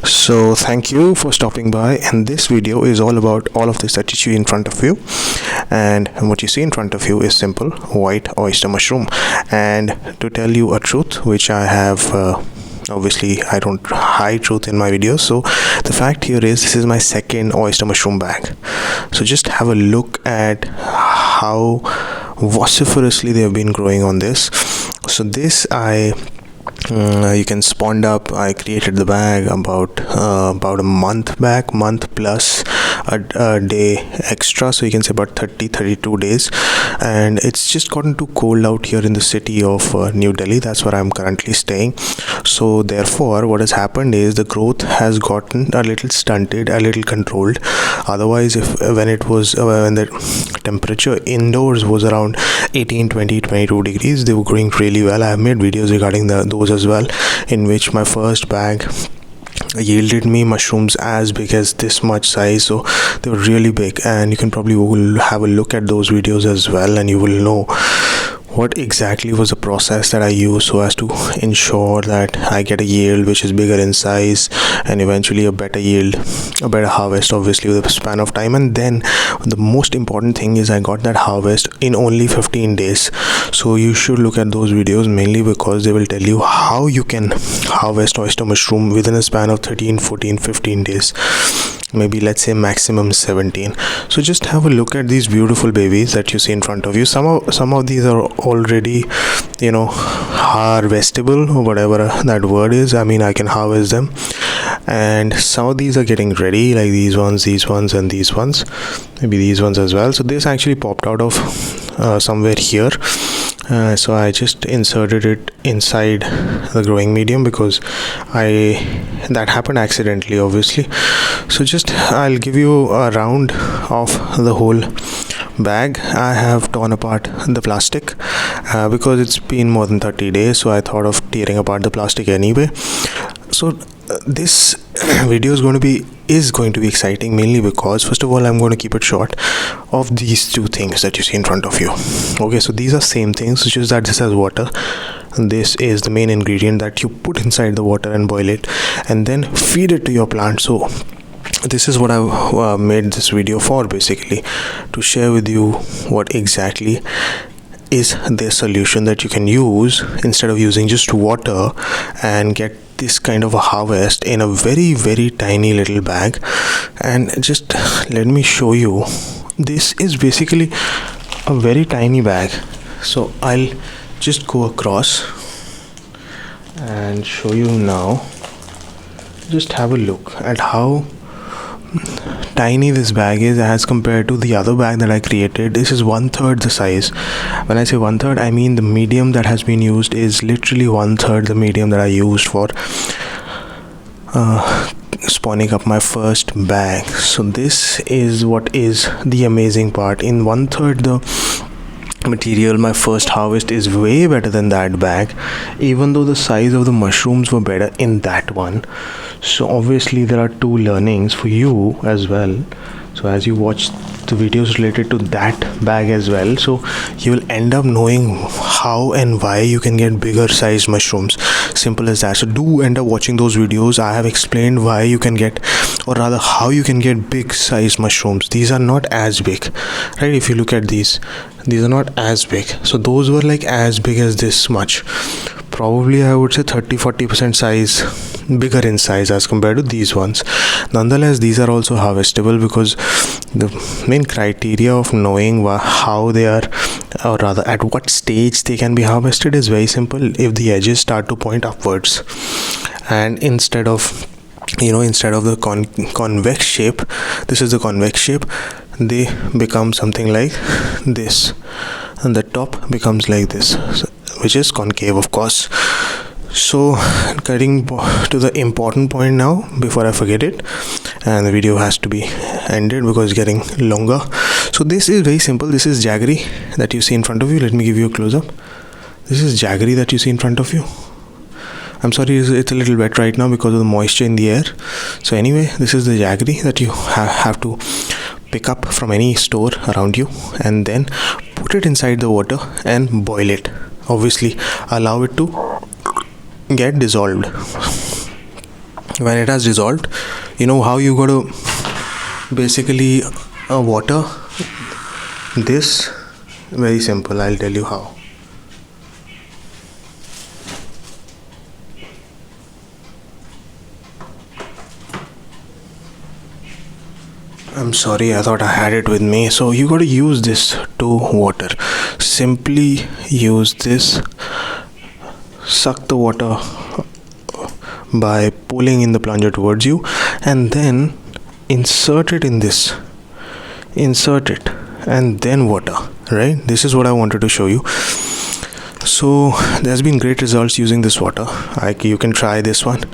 So thank you for stopping by, and this video is all about all of this that you see in front of you. And what you see in front of you is simple white oyster mushroom. And to tell you a truth, which I have obviously I don't hide truth in my videos, so the fact here is this is my second oyster mushroom bag. So just have a look at how vociferously they have been growing on this. So this you can spawned up. I created the bag about a month back, month plus a day extra, so you can say about 32 days. And it's just gotten too cold out here in the city of New Delhi. That's where I'm currently staying. So therefore what has happened is the growth has gotten a little stunted, a little controlled. Otherwise, when the temperature indoors was around 18, 20, 22 degrees, they were growing really well. I have made videos regarding those as well, in which my first bag yielded me mushrooms as big as this much size. So they were really big, and you can probably have a look at those videos as well, and you will know what exactly was the process that I used so as to ensure that I get a yield which is bigger in size, and eventually a better yield, a better harvest, obviously with a span of time. And then the most important thing is I got that harvest in only 15 days. So you should look at those videos, mainly because they will tell you how you can harvest oyster mushroom within a span of 13, 14, 15 days, maybe let's say maximum 17. So just have a look at these beautiful babies that you see in front of you. Some of these are already, harvestable, or whatever that word is. I mean, I can harvest them, and some of these are getting ready, like these ones, and these ones, maybe these ones as well. So this actually popped out of somewhere here. So I just inserted it inside the growing medium because that happened accidentally, obviously. So just I'll give you a round of the whole bag. I have torn apart the plastic because it's been more than 30 days, so I thought of tearing apart the plastic anyway. So this video is going to be exciting, mainly because first of all I'm going to keep it short of these two things that you see in front of you. Okay, so these are same things, it's just that this has water, and this is the main ingredient that you put inside the water and boil it and then feed it to your plant. So this is what I made this video for, basically to share with you what exactly is the solution that you can use instead of using just water and get this kind of a harvest in a very, very tiny little bag. And just let me show you, this is basically a very tiny bag. So I'll just go across and show you now. Just have a look at how tiny this bag is as compared to the other bag that I created. This is 1/3 the size. When I say 1/3, I mean the medium that has been used is literally 1/3 the medium that I used for spawning up my first bag. So this is what is the amazing part. In 1/3 the material, my first harvest is way better than that bag, even though the size of the mushrooms were better in that one. So obviously there are two learnings for you as well. So as you watch the videos related to that bag as well, so you will end up knowing how and why you can get bigger sized mushrooms. Simple as that. So do end up watching those videos. I have explained why you can get, or rather how you can get big sized mushrooms. These are not as big, right? If you look at these are not as big. So those were like as big as this much, probably I would say 30-40% size bigger in size as compared to these ones. Nonetheless, these are also harvestable, because the main criteria of knowing how they are, or rather at what stage they can be harvested, is very simple. If the edges start to point upwards, and instead of the convex shape, this is the convex shape, they become something like this, and the top becomes like this, which is concave, of course. So getting to the important point now before I forget it, and the video has to be ended because it's getting longer. So this is very simple. This is jaggery that you see in front of you. Let me give you a close-up. This is jaggery that you see in front of you. I'm sorry, it's a little wet right now because of the moisture in the air. So anyway, this is the jaggery that you have to pick up from any store around you, and then put it inside the water and boil it. Obviously allow it to get dissolved. when it has dissolved, you know how you got to basically water this. Very simple, I'll tell you how. I'm sorry, I thought I had it with me. So you got to use this to water. Simply use this, suck the water by pulling in the plunger towards you, and then insert it in this. Insert it and then water, right? This is what I wanted to show you. So there's been great results using this water. You can try this one,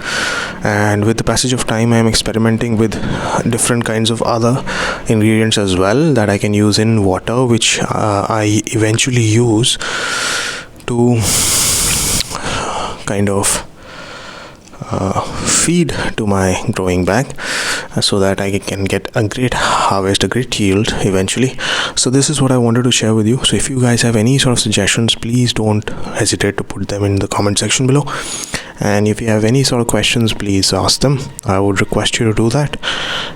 and with the passage of time I am experimenting with different kinds of other ingredients as well that I can use in water, which I eventually use to kind of feed to my growing bag, so that I can get a great harvest, a great yield eventually. So this is what I wanted to share with you. So if you guys have any sort of suggestions, please don't hesitate to put them in the comment section below, and if you have any sort of questions, please ask them. I would request you to do that.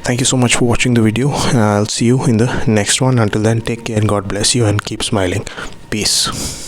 Thank you so much for watching the video. I'll see you in the next one. Until then, take care and God bless you, and keep smiling. Peace.